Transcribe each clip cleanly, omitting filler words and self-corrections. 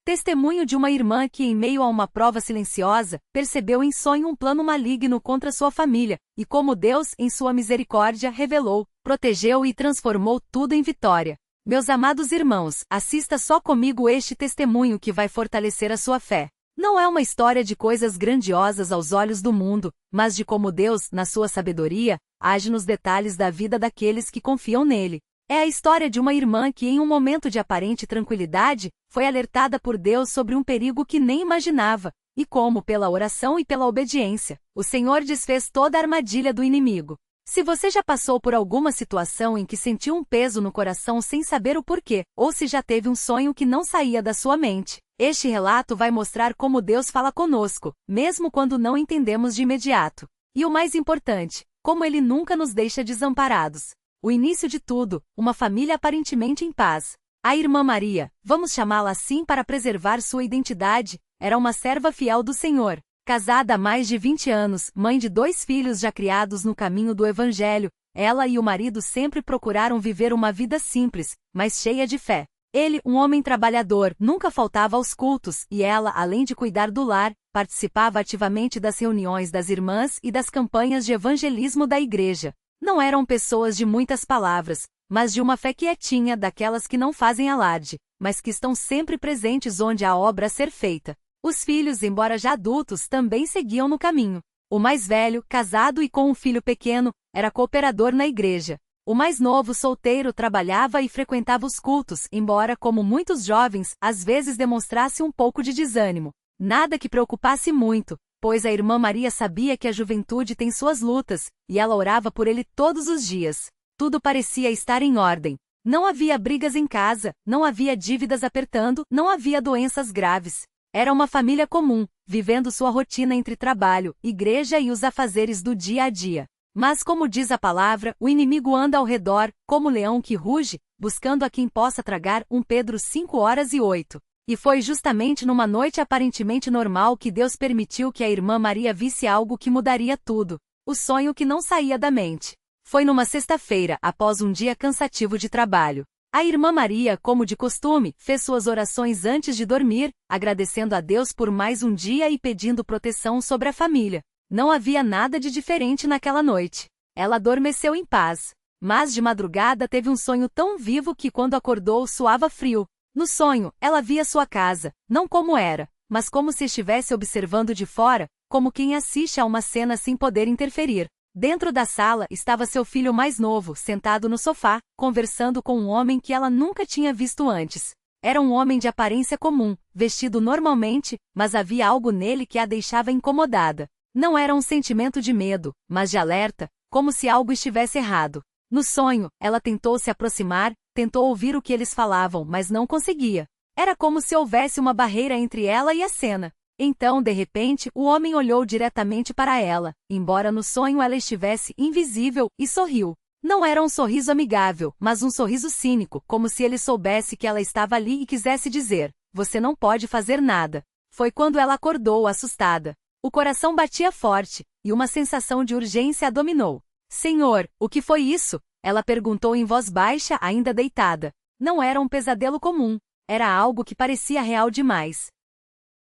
Testemunho de uma irmã que, em meio a uma prova silenciosa, percebeu em sonho um plano maligno contra sua família, e como Deus, em sua misericórdia, revelou, protegeu e transformou tudo em vitória. Meus amados irmãos, assista só comigo este testemunho que vai fortalecer a sua fé. Não é uma história de coisas grandiosas aos olhos do mundo, mas de como Deus, na sua sabedoria, age nos detalhes da vida daqueles que confiam nele. É a história de uma irmã que, em um momento de aparente tranquilidade, foi alertada por Deus sobre um perigo que nem imaginava, e como, pela oração e pela obediência, o Senhor desfez toda a armadilha do inimigo. Se você já passou por alguma situação em que sentiu um peso no coração sem saber o porquê, ou se já teve um sonho que não saía da sua mente, este relato vai mostrar como Deus fala conosco, mesmo quando não entendemos de imediato. E o mais importante, como Ele nunca nos deixa desamparados. O início de tudo, uma família aparentemente em paz. A irmã Maria, vamos chamá-la assim para preservar sua identidade, era uma serva fiel do Senhor. Casada há mais de 20 anos, mãe de 2 filhos já criados no caminho do Evangelho, ela e o marido sempre procuraram viver uma vida simples, mas cheia de fé. Ele, um homem trabalhador, nunca faltava aos cultos, e ela, além de cuidar do lar, participava ativamente das reuniões das irmãs e das campanhas de evangelismo da igreja. Não eram pessoas de muitas palavras, mas de uma fé quietinha, daquelas que não fazem alarde, mas que estão sempre presentes onde há obra a ser feita. Os filhos, embora já adultos, também seguiam no caminho. O mais velho, casado e com um filho pequeno, era cooperador na igreja. O mais novo, solteiro, trabalhava e frequentava os cultos, embora, como muitos jovens, às vezes demonstrasse um pouco de desânimo. Nada que preocupasse muito, pois a irmã Maria sabia que a juventude tem suas lutas, e ela orava por ele todos os dias. Tudo parecia estar em ordem. Não havia brigas em casa, não havia dívidas apertando, não havia doenças graves. Era uma família comum, vivendo sua rotina entre trabalho, igreja e os afazeres do dia a dia. Mas como diz a palavra, o inimigo anda ao redor, como leão que ruge, buscando a quem possa tragar. 1 Pedro 5:8. E foi justamente numa noite aparentemente normal que Deus permitiu que a irmã Maria visse algo que mudaria tudo. O sonho que não saía da mente. Foi numa sexta-feira, após um dia cansativo de trabalho. A irmã Maria, como de costume, fez suas orações antes de dormir, agradecendo a Deus por mais um dia e pedindo proteção sobre a família. Não havia nada de diferente naquela noite. Ela adormeceu em paz. Mas de madrugada teve um sonho tão vivo que quando acordou suava frio. No sonho, ela via sua casa, não como era, mas como se estivesse observando de fora, como quem assiste a uma cena sem poder interferir. Dentro da sala estava seu filho mais novo, sentado no sofá, conversando com um homem que ela nunca tinha visto antes. Era um homem de aparência comum, vestido normalmente, mas havia algo nele que a deixava incomodada. Não era um sentimento de medo, mas de alerta, como se algo estivesse errado. No sonho, ela tentou se aproximar, tentou ouvir o que eles falavam, mas não conseguia. Era como se houvesse uma barreira entre ela e a cena. Então, de repente, o homem olhou diretamente para ela, embora no sonho ela estivesse invisível, e sorriu. Não era um sorriso amigável, mas um sorriso cínico, como se ele soubesse que ela estava ali e quisesse dizer: "Você não pode fazer nada." Foi quando ela acordou, assustada. O coração batia forte, e uma sensação de urgência a dominou. "Senhor, o que foi isso?" ela perguntou em voz baixa, ainda deitada. Não era um pesadelo comum. Era algo que parecia real demais.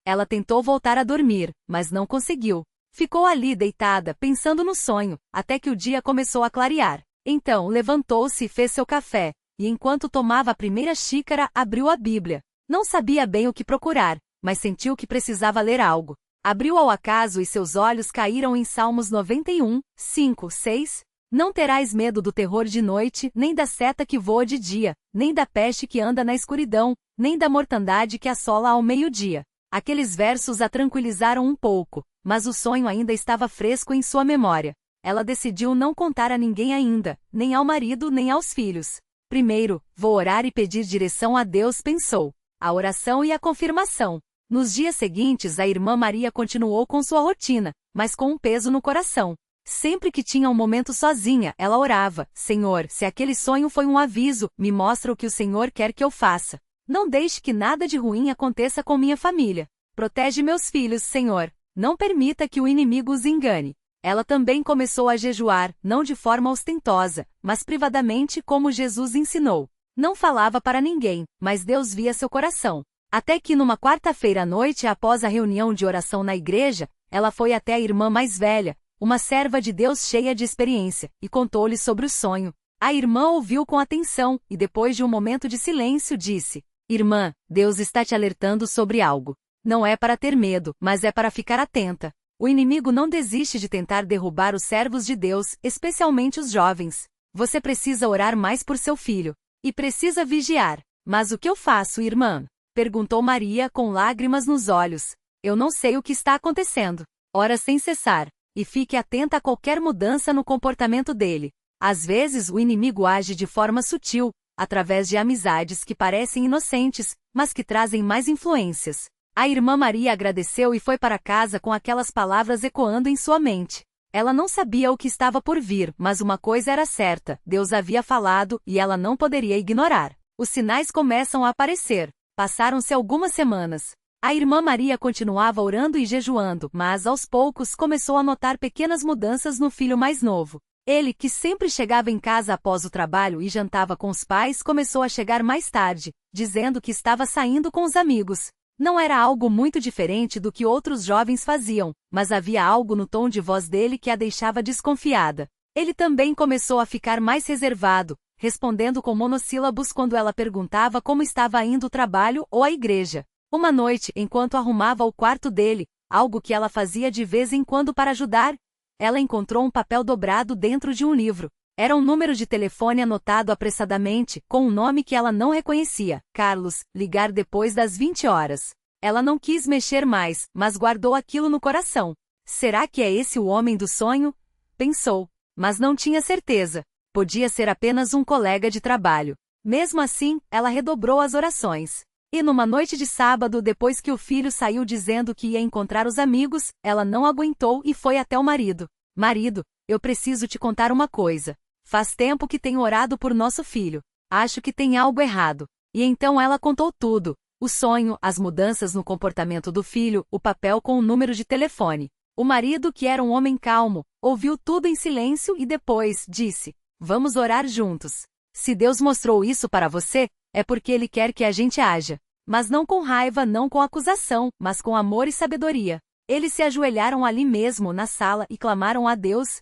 Ela tentou voltar a dormir, mas não conseguiu. Ficou ali deitada, pensando no sonho, até que o dia começou a clarear. Então, levantou-se e fez seu café, e enquanto tomava a primeira xícara, abriu a Bíblia. Não sabia bem o que procurar, mas sentiu que precisava ler algo. Abriu ao acaso e seus olhos caíram em Salmos 91, 5, 6. "Não terás medo do terror de noite, nem da seta que voa de dia, nem da peste que anda na escuridão, nem da mortandade que assola ao meio-dia." Aqueles versos a tranquilizaram um pouco, mas o sonho ainda estava fresco em sua memória. Ela decidiu não contar a ninguém ainda, nem ao marido nem aos filhos. "Primeiro, vou orar e pedir direção a Deus", pensou. A oração e a confirmação. Nos dias seguintes, a irmã Maria continuou com sua rotina, mas com um peso no coração. Sempre que tinha um momento sozinha, ela orava: "Senhor, se aquele sonho foi um aviso, me mostra o que o Senhor quer que eu faça. Não deixe que nada de ruim aconteça com minha família. Protege meus filhos, Senhor. Não permita que o inimigo os engane." Ela também começou a jejuar, não de forma ostentosa, mas privadamente como Jesus ensinou. Não falava para ninguém, mas Deus via seu coração. Até que numa quarta-feira à noite, após a reunião de oração na igreja, ela foi até a irmã mais velha, uma serva de Deus cheia de experiência, e contou-lhe sobre o sonho. A irmã ouviu com atenção, e depois de um momento de silêncio disse: Irmã, Deus está te alertando sobre algo. Não é para ter medo, mas é para ficar atenta. O inimigo não desiste de tentar derrubar os servos de Deus, especialmente os jovens. Você precisa orar mais por seu filho. E precisa vigiar. Mas o que eu faço, irmã? Perguntou Maria com lágrimas nos olhos. Eu não sei o que está acontecendo. Ora sem cessar. E fique atenta a qualquer mudança no comportamento dele. Às vezes o inimigo age de forma sutil, através de amizades que parecem inocentes, mas que trazem mais influências. A irmã Maria agradeceu e foi para casa com aquelas palavras ecoando em sua mente. Ela não sabia o que estava por vir, mas uma coisa era certa: Deus havia falado e ela não poderia ignorar. Os sinais começam a aparecer. Passaram-se algumas semanas. A irmã Maria continuava orando e jejuando, mas aos poucos começou a notar pequenas mudanças no filho mais novo. Ele, que sempre chegava em casa após o trabalho e jantava com os pais, começou a chegar mais tarde, dizendo que estava saindo com os amigos. Não era algo muito diferente do que outros jovens faziam, mas havia algo no tom de voz dele que a deixava desconfiada. Ele também começou a ficar mais reservado, respondendo com monossílabos quando ela perguntava como estava indo o trabalho ou a igreja. Uma noite, enquanto arrumava o quarto dele, algo que ela fazia de vez em quando para ajudar, ela encontrou um papel dobrado dentro de um livro. Era um número de telefone anotado apressadamente, com um nome que ela não reconhecia: Carlos, ligar depois das 20 horas. Ela não quis mexer mais, mas guardou aquilo no coração. Será que é esse o homem do sonho? Pensou. Mas não tinha certeza. Podia ser apenas um colega de trabalho. Mesmo assim, ela redobrou as orações. E numa noite de sábado, depois que o filho saiu dizendo que ia encontrar os amigos, ela não aguentou e foi até o marido. Marido, eu preciso te contar uma coisa. Faz tempo que tenho orado por nosso filho. Acho que tem algo errado. E então ela contou tudo. O sonho, as mudanças no comportamento do filho, o papel com o número de telefone. O marido, que era um homem calmo, ouviu tudo em silêncio e depois disse: Vamos orar juntos. Se Deus mostrou isso para você, é porque Ele quer que a gente haja. Mas não com raiva, não com acusação, mas com amor e sabedoria. Eles se ajoelharam ali mesmo na sala e clamaram a Deus: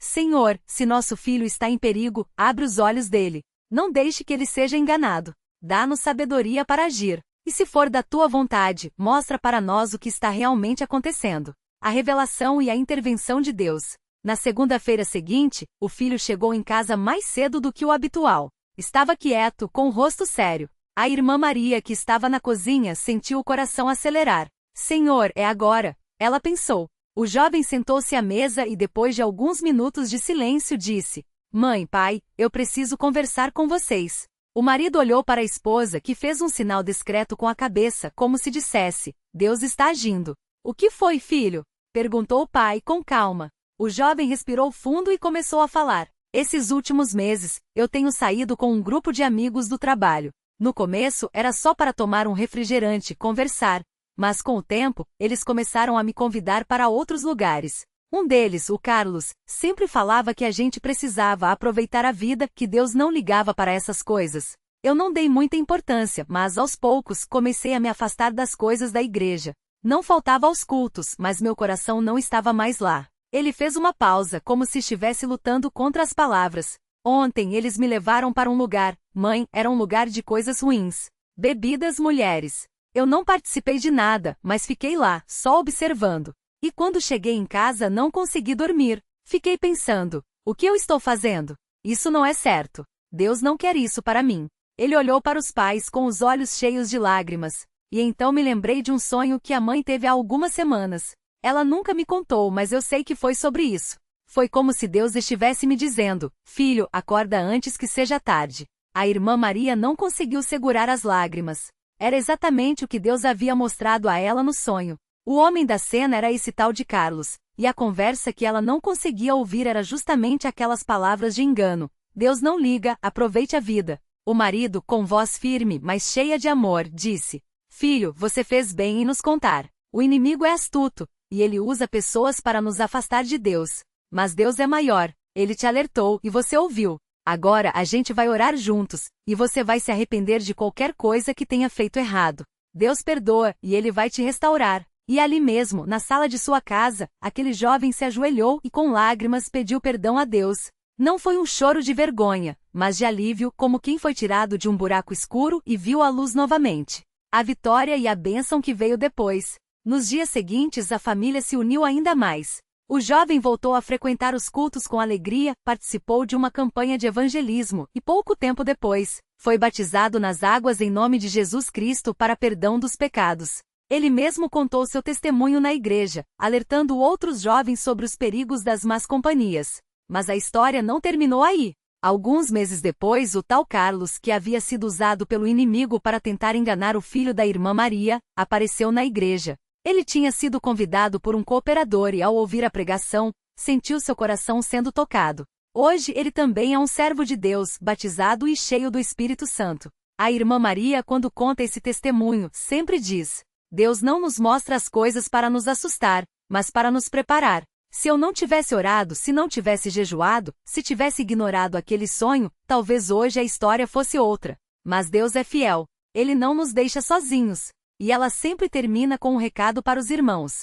Senhor, se nosso filho está em perigo, abre os olhos dele. Não deixe que ele seja enganado. Dá-nos sabedoria para agir. E se for da tua vontade, mostra para nós o que está realmente acontecendo. A revelação e a intervenção de Deus. Na segunda-feira seguinte, o filho chegou em casa mais cedo do que o habitual. Estava quieto, com o rosto sério. A irmã Maria, que estava na cozinha, sentiu o coração acelerar. Senhor, é agora, ela pensou. O jovem sentou-se à mesa e depois de alguns minutos de silêncio disse: Mãe, pai, eu preciso conversar com vocês. O marido olhou para a esposa, que fez um sinal discreto com a cabeça, como se dissesse: Deus está agindo. O que foi, filho? Perguntou o pai com calma. O jovem respirou fundo e começou a falar. Esses últimos meses, eu tenho saído com um grupo de amigos do trabalho. No começo, era só para tomar um refrigerante, conversar. Mas com o tempo, eles começaram a me convidar para outros lugares. Um deles, o Carlos, sempre falava que a gente precisava aproveitar a vida, que Deus não ligava para essas coisas. Eu não dei muita importância, mas aos poucos comecei a me afastar das coisas da igreja. Não faltava aos cultos, mas meu coração não estava mais lá. Ele fez uma pausa, como se estivesse lutando contra as palavras. Ontem eles me levaram para um lugar, mãe, era um lugar de coisas ruins. Bebidas, mulheres. Eu não participei de nada, mas fiquei lá, só observando. E quando cheguei em casa não consegui dormir. Fiquei pensando: o que eu estou fazendo? Isso não é certo. Deus não quer isso para mim. Ele olhou para os pais com os olhos cheios de lágrimas. E então me lembrei de um sonho que a mãe teve há algumas semanas. Ela nunca me contou, mas eu sei que foi sobre isso. Foi como se Deus estivesse me dizendo: filho, acorda antes que seja tarde. A irmã Maria não conseguiu segurar as lágrimas. Era exatamente o que Deus havia mostrado a ela no sonho. O homem da cena era esse tal de Carlos, e a conversa que ela não conseguia ouvir era justamente aquelas palavras de engano. Deus não liga, aproveite a vida. O marido, com voz firme, mas cheia de amor, disse: filho, você fez bem em nos contar. O inimigo é astuto, e ele usa pessoas para nos afastar de Deus. Mas Deus é maior. Ele te alertou, e você ouviu. Agora a gente vai orar juntos, e você vai se arrepender de qualquer coisa que tenha feito errado. Deus perdoa, e Ele vai te restaurar. E ali mesmo, na sala de sua casa, aquele jovem se ajoelhou e com lágrimas pediu perdão a Deus. Não foi um choro de vergonha, mas de alívio, como quem foi tirado de um buraco escuro e viu a luz novamente. A vitória e a bênção que veio depois. Nos dias seguintes, a família se uniu ainda mais. O jovem voltou a frequentar os cultos com alegria, participou de uma campanha de evangelismo e, pouco tempo depois, foi batizado nas águas em nome de Jesus Cristo para perdão dos pecados. Ele mesmo contou seu testemunho na igreja, alertando outros jovens sobre os perigos das más companhias. Mas a história não terminou aí. Alguns meses depois, o tal Carlos, que havia sido usado pelo inimigo para tentar enganar o filho da irmã Maria, apareceu na igreja. Ele tinha sido convidado por um cooperador e, ao ouvir a pregação, sentiu seu coração sendo tocado. Hoje ele também é um servo de Deus, batizado e cheio do Espírito Santo. A irmã Maria, quando conta esse testemunho, sempre diz: Deus não nos mostra as coisas para nos assustar, mas para nos preparar. Se eu não tivesse orado, se não tivesse jejuado, se tivesse ignorado aquele sonho, talvez hoje a história fosse outra. Mas Deus é fiel. Ele não nos deixa sozinhos. E ela sempre termina com um recado para os irmãos.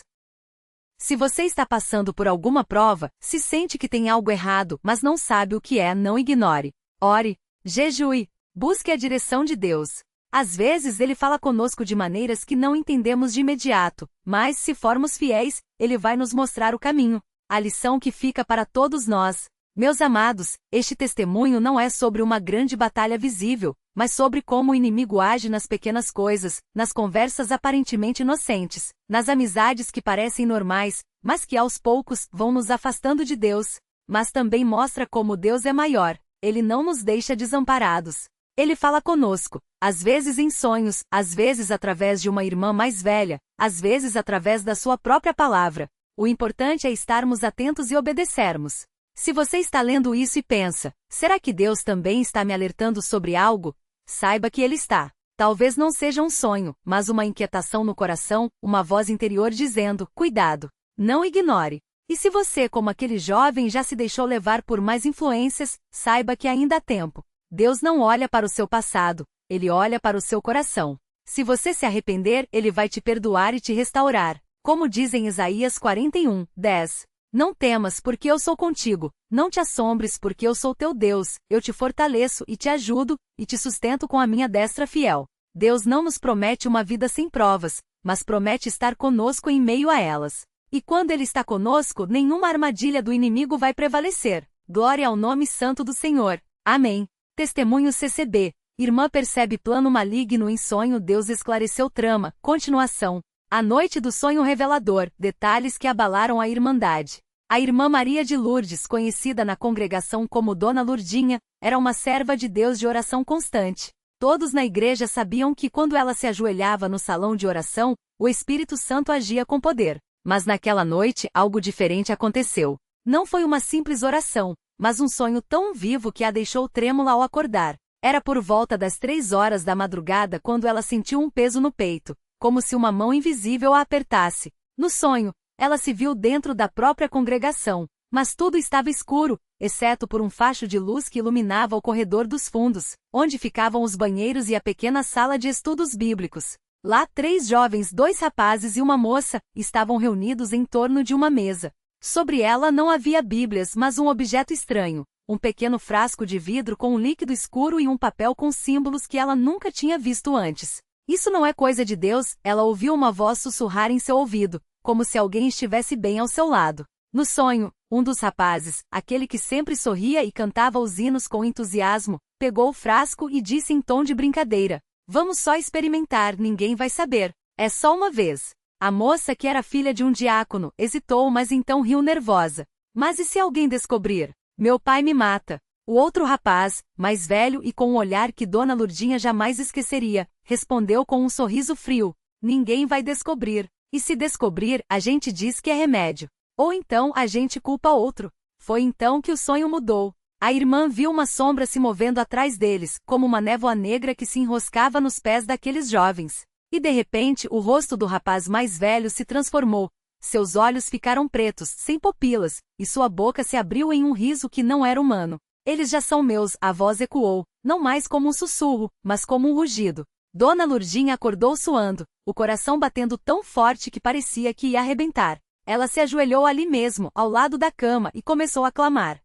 Se você está passando por alguma prova, se sente que tem algo errado, mas não sabe o que é, não ignore. Ore, jejue, busque a direção de Deus. Às vezes Ele fala conosco de maneiras que não entendemos de imediato, mas se formos fiéis, Ele vai nos mostrar o caminho. A lição que fica para todos nós. Meus amados, este testemunho não é sobre uma grande batalha visível, mas sobre como o inimigo age nas pequenas coisas, nas conversas aparentemente inocentes, nas amizades que parecem normais, mas que aos poucos vão nos afastando de Deus. Mas também mostra como Deus é maior. Ele não nos deixa desamparados. Ele fala conosco, às vezes em sonhos, às vezes através de uma irmã mais velha, às vezes através da sua própria palavra. O importante é estarmos atentos e obedecermos. Se você está lendo isso e pensa, será que Deus também está me alertando sobre algo? Saiba que Ele está. Talvez não seja um sonho, mas uma inquietação no coração, uma voz interior dizendo, cuidado, não ignore. E se você, como aquele jovem, já se deixou levar por mais influências, saiba que ainda há tempo. Deus não olha para o seu passado, Ele olha para o seu coração. Se você se arrepender, Ele vai te perdoar e te restaurar. Como diz em Isaías 41:10. Não temas, porque eu sou contigo, não te assombres, porque eu sou teu Deus, eu te fortaleço e te ajudo, e te sustento com a minha destra fiel. Deus não nos promete uma vida sem provas, mas promete estar conosco em meio a elas. E quando Ele está conosco, nenhuma armadilha do inimigo vai prevalecer. Glória ao nome santo do Senhor. Amém. Testemunho CCB. Irmã percebe plano maligno em sonho, Deus esclareceu trama. Continuação. A noite do sonho revelador, detalhes que abalaram a Irmandade. A irmã Maria de Lourdes, conhecida na congregação como Dona Lurdinha, era uma serva de Deus de oração constante. Todos na igreja sabiam que quando ela se ajoelhava no salão de oração, o Espírito Santo agia com poder. Mas naquela noite, algo diferente aconteceu. Não foi uma simples oração, mas um sonho tão vivo que a deixou trêmula ao acordar. Era por volta das 3 horas da madrugada quando ela sentiu um peso no peito, como se uma mão invisível a apertasse. No sonho, ela se viu dentro da própria congregação, mas tudo estava escuro, exceto por um facho de luz que iluminava o corredor dos fundos, onde ficavam os banheiros e a pequena sala de estudos bíblicos. Lá 3 jovens, 2 rapazes e uma moça, estavam reunidos em torno de uma mesa. Sobre ela não havia bíblias, mas um objeto estranho, um pequeno frasco de vidro com um líquido escuro e um papel com símbolos que ela nunca tinha visto antes. Isso não é coisa de Deus, ela ouviu uma voz sussurrar em seu ouvido, como se alguém estivesse bem ao seu lado. No sonho, um dos rapazes, aquele que sempre sorria e cantava os hinos com entusiasmo, pegou o frasco e disse em tom de brincadeira: "Vamos só experimentar, ninguém vai saber. É só uma vez." A moça, que era filha de um diácono, hesitou, mas então riu nervosa. "Mas e se alguém descobrir? Meu pai me mata." O outro rapaz, mais velho e com um olhar que Dona Lurdinha jamais esqueceria, respondeu com um sorriso frio: "Ninguém vai descobrir. E se descobrir, a gente diz que é remédio. Ou então a gente culpa outro." Foi então que o sonho mudou. A irmã viu uma sombra se movendo atrás deles, como uma névoa negra que se enroscava nos pés daqueles jovens. E de repente o rosto do rapaz mais velho se transformou. Seus olhos ficaram pretos, sem pupilas, e sua boca se abriu em um riso que não era humano. Eles já são meus, a voz ecoou, não mais como um sussurro, mas como um rugido. Dona Lurdinha acordou suando, o coração batendo tão forte que parecia que ia arrebentar. Ela se ajoelhou ali mesmo, ao lado da cama, e começou a clamar.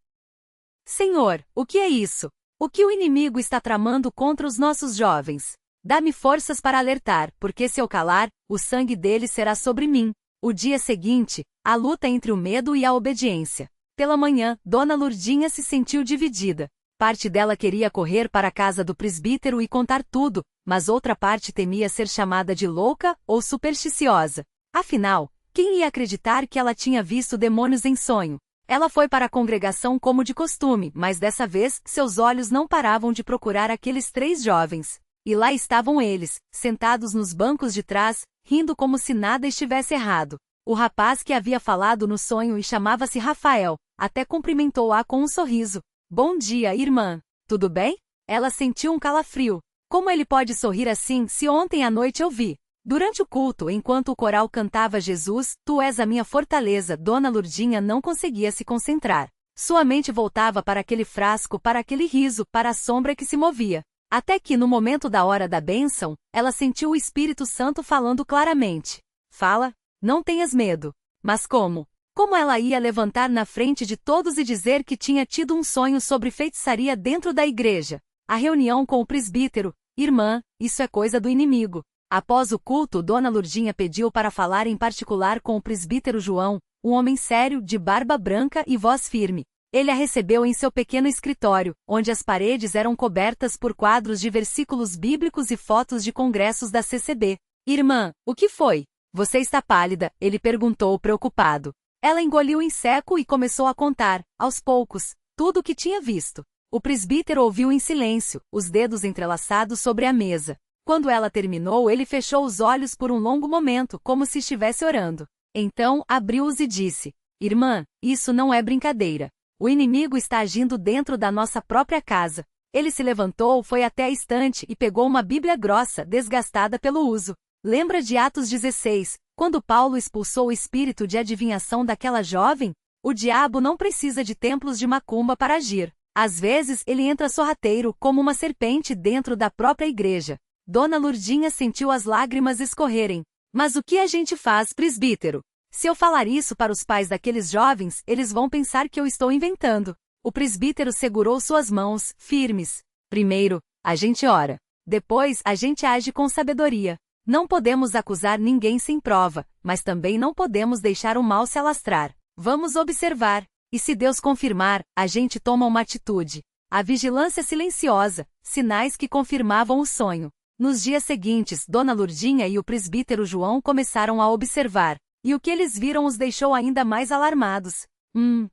Senhor, o que é isso? O que o inimigo está tramando contra os nossos jovens? Dá-me forças para alertar, porque se eu calar, o sangue dele será sobre mim. O dia seguinte, a luta entre o medo e a obediência. Pela manhã, Dona Lurdinha se sentiu dividida. Parte dela queria correr para a casa do presbítero e contar tudo, mas outra parte temia ser chamada de louca ou supersticiosa. Afinal, quem ia acreditar que ela tinha visto demônios em sonho? Ela foi para a congregação como de costume, mas dessa vez, seus olhos não paravam de procurar aqueles 3 jovens. E lá estavam eles, sentados nos bancos de trás, rindo como se nada estivesse errado. O rapaz que havia falado no sonho e chamava-se Rafael, até cumprimentou-a com um sorriso. Bom dia, irmã. Tudo bem? Ela sentiu um calafrio. Como ele pode sorrir assim se ontem à noite eu vi? Durante o culto, enquanto o coral cantava Jesus, tu és a minha fortaleza, Dona Lurdinha não conseguia se concentrar. Sua mente voltava para aquele frasco, para aquele riso, para a sombra que se movia. Até que, no momento da hora da bênção, ela sentiu o Espírito Santo falando claramente. Fala, não tenhas medo. Mas como? Como ela ia levantar na frente de todos e dizer que tinha tido um sonho sobre feitiçaria dentro da igreja? A reunião com o presbítero. Irmã, isso é coisa do inimigo. Após o culto, Dona Lurdinha pediu para falar em particular com o presbítero João, um homem sério, de barba branca e voz firme. Ele a recebeu em seu pequeno escritório, onde as paredes eram cobertas por quadros de versículos bíblicos e fotos de congressos da CCB. Irmã, o que foi? Você está pálida, ele perguntou preocupado. Ela engoliu em seco e começou a contar, aos poucos, tudo o que tinha visto. O presbítero ouviu em silêncio, os dedos entrelaçados sobre a mesa. Quando ela terminou, ele fechou os olhos por um longo momento, como se estivesse orando. Então, abriu-os e disse, Irmã, isso não é brincadeira. O inimigo está agindo dentro da nossa própria casa. Ele se levantou, foi até a estante e pegou uma Bíblia grossa, desgastada pelo uso. Lembra de Atos 16, quando Paulo expulsou o espírito de adivinhação daquela jovem? O diabo não precisa de templos de macumba para agir. Às vezes ele entra sorrateiro, como uma serpente dentro da própria igreja. Dona Lurdinha sentiu as lágrimas escorrerem. Mas o que a gente faz, presbítero? Se eu falar isso para os pais daqueles jovens, eles vão pensar que eu estou inventando. O presbítero segurou suas mãos, firmes. Primeiro, a gente ora. Depois, a gente age com sabedoria. Não podemos acusar ninguém sem prova, mas também não podemos deixar o mal se alastrar. Vamos observar. E se Deus confirmar, a gente toma uma atitude. A vigilância silenciosa, sinais que confirmavam o sonho. Nos dias seguintes, Dona Lurdinha e o presbítero João começaram a observar. E o que eles viram os deixou ainda mais alarmados.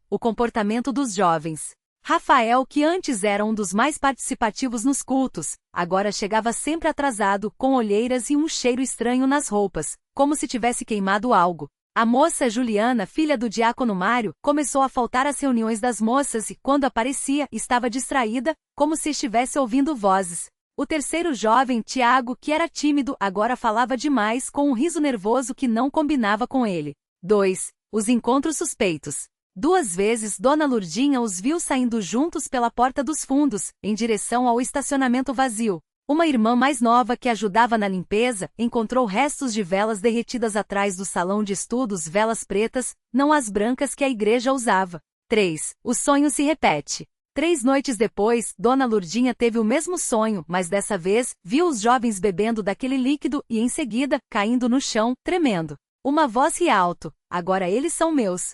O comportamento dos jovens. Rafael, que antes era um dos mais participativos nos cultos, agora chegava sempre atrasado, com olheiras e um cheiro estranho nas roupas, como se tivesse queimado algo. A moça Juliana, filha do diácono Mário, começou a faltar às reuniões das moças e, quando aparecia, estava distraída, como se estivesse ouvindo vozes. O terceiro jovem, Tiago, que era tímido, agora falava demais com um riso nervoso que não combinava com ele. 2. Os encontros suspeitos. 2 vezes Dona Lurdinha os viu saindo juntos pela porta dos fundos, em direção ao estacionamento vazio. Uma irmã mais nova que ajudava na limpeza, encontrou restos de velas derretidas atrás do salão de estudos, velas pretas, não as brancas que a igreja usava. 3. O sonho se repete. 3 noites depois, Dona Lurdinha teve o mesmo sonho, mas dessa vez, viu os jovens bebendo daquele líquido e, em seguida, caindo no chão, tremendo. Uma voz ria alto, agora eles são meus.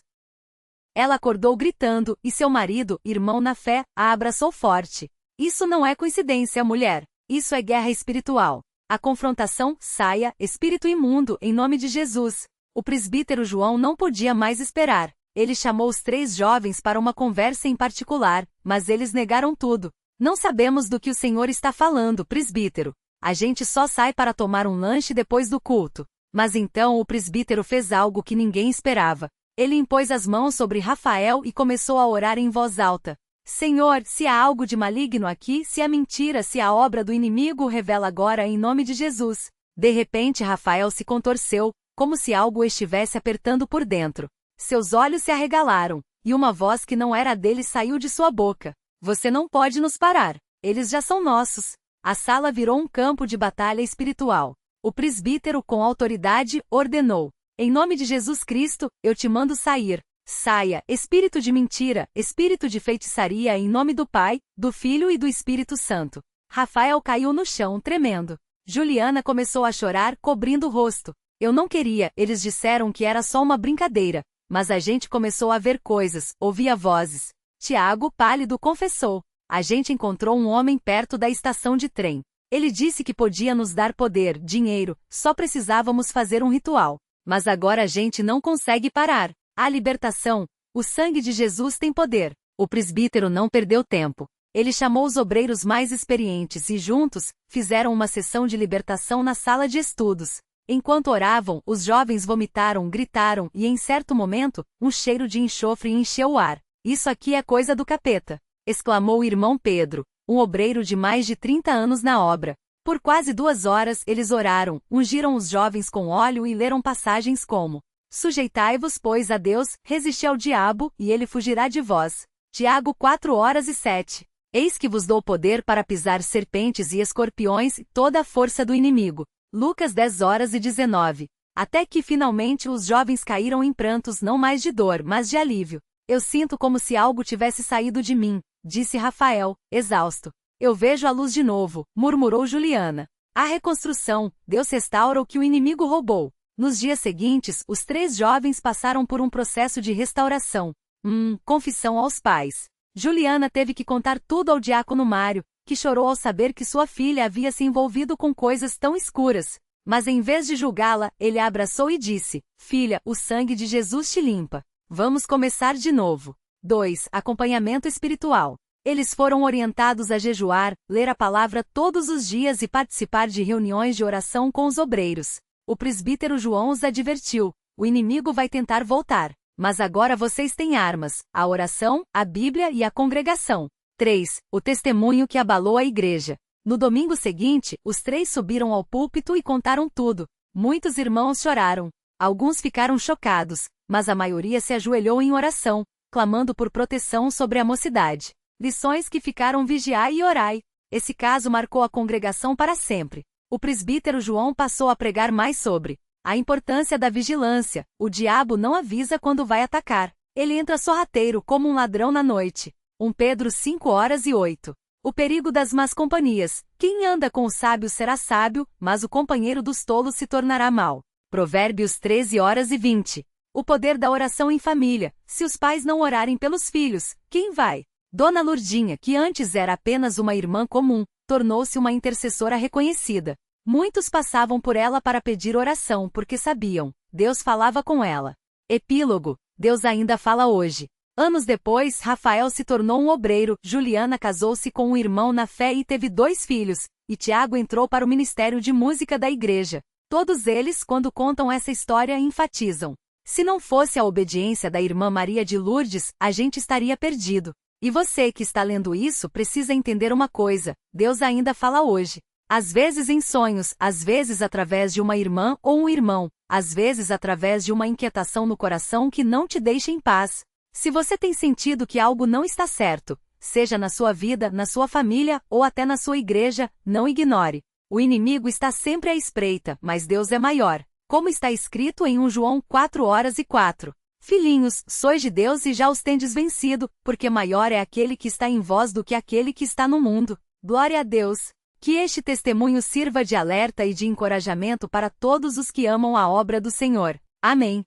Ela acordou gritando, e seu marido, irmão na fé, a abraçou forte. Isso não é coincidência, mulher. Isso é guerra espiritual. A confrontação, saia, espírito imundo, em nome de Jesus. O presbítero João não podia mais esperar. Ele chamou os 3 jovens para uma conversa em particular, mas eles negaram tudo. Não sabemos do que o Senhor está falando, presbítero. A gente só sai para tomar um lanche depois do culto. Mas então o presbítero fez algo que ninguém esperava. Ele impôs as mãos sobre Rafael e começou a orar em voz alta. Senhor, se há algo de maligno aqui, se há mentira, se a obra do inimigo, revela agora em nome de Jesus. De repente Rafael se contorceu, como se algo o estivesse apertando por dentro. Seus olhos se arregalaram, e uma voz que não era dele saiu de sua boca. Você não pode nos parar. Eles já são nossos. A sala virou um campo de batalha espiritual. O presbítero, com autoridade, ordenou: em nome de Jesus Cristo, eu te mando sair. Saia, espírito de mentira, espírito de feitiçaria, em nome do Pai, do Filho e do Espírito Santo. Rafael caiu no chão, tremendo. Juliana começou a chorar, cobrindo o rosto. Eu não queria, eles disseram que era só uma brincadeira. Mas a gente começou a ver coisas, ouvia vozes. Tiago, pálido, confessou: a gente encontrou um homem perto da estação de trem. Ele disse que podia nos dar poder, dinheiro, só precisávamos fazer um ritual. Mas agora a gente não consegue parar. A libertação, o sangue de Jesus tem poder. O presbítero não perdeu tempo. Ele chamou os obreiros mais experientes e juntos, fizeram uma sessão de libertação na sala de estudos. Enquanto oravam, os jovens vomitaram, gritaram e, em certo momento, um cheiro de enxofre encheu o ar. Isso aqui é coisa do capeta! Exclamou o irmão Pedro, um obreiro de mais de 30 anos na obra. Por quase 2 horas eles oraram, ungiram os jovens com óleo e leram passagens como: sujeitai-vos, pois, a Deus, resisti ao diabo, e ele fugirá de vós. Tiago 4:7. Eis que vos dou poder para pisar serpentes e escorpiões e toda a força do inimigo. Lucas 10:19. Até que finalmente os jovens caíram em prantos, não mais de dor, mas de alívio. Eu sinto como se algo tivesse saído de mim, disse Rafael, exausto. Eu vejo a luz de novo, murmurou Juliana. A reconstrução, Deus restaura o que o inimigo roubou. Nos dias seguintes, os 3 jovens passaram por um processo de restauração. Confissão aos pais. Juliana teve que contar tudo ao diácono Mário, que chorou ao saber que sua filha havia se envolvido com coisas tão escuras. Mas em vez de julgá-la, ele a abraçou e disse: filha, o sangue de Jesus te limpa. Vamos começar de novo. 2. Acompanhamento espiritual. Eles foram orientados a jejuar, ler a palavra todos os dias e participar de reuniões de oração com os obreiros. O presbítero João os advertiu: o inimigo vai tentar voltar. Mas agora vocês têm armas: a oração, a Bíblia e a congregação. 3. O testemunho que abalou a igreja. No domingo seguinte, os 3 subiram ao púlpito e contaram tudo. Muitos irmãos choraram. Alguns ficaram chocados, mas a maioria se ajoelhou em oração, clamando por proteção sobre a mocidade. Lições que ficaram: vigiai e orai. Esse caso marcou a congregação para sempre. O presbítero João passou a pregar mais sobre a importância da vigilância. O diabo não avisa quando vai atacar. Ele entra sorrateiro como um ladrão na noite. 1 Pedro 5:8. O perigo das más companhias. Quem anda com o sábio será sábio, mas o companheiro dos tolos se tornará mau. Provérbios 13:20. O poder da oração em família. Se os pais não orarem pelos filhos, quem vai? Dona Lurdinha, que antes era apenas uma irmã comum, tornou-se uma intercessora reconhecida. Muitos passavam por ela para pedir oração porque sabiam: Deus falava com ela. Epílogo. Deus ainda fala hoje. Anos depois, Rafael se tornou um obreiro, Juliana casou-se com um irmão na fé e teve 2 filhos, e Tiago entrou para o ministério de música da igreja. Todos eles, quando contam essa história, enfatizam: se não fosse a obediência da irmã Maria de Lourdes, a gente estaria perdido. E você que está lendo isso precisa entender uma coisa: Deus ainda fala hoje. Às vezes em sonhos, às vezes através de uma irmã ou um irmão, às vezes através de uma inquietação no coração que não te deixa em paz. Se você tem sentido que algo não está certo, seja na sua vida, na sua família ou até na sua igreja, não ignore. O inimigo está sempre à espreita, mas Deus é maior. Como está escrito em 1 João 4:4. Filhinhos, sois de Deus e já os tendes vencido, porque maior é aquele que está em vós do que aquele que está no mundo. Glória a Deus! Que este testemunho sirva de alerta e de encorajamento para todos os que amam a obra do Senhor. Amém.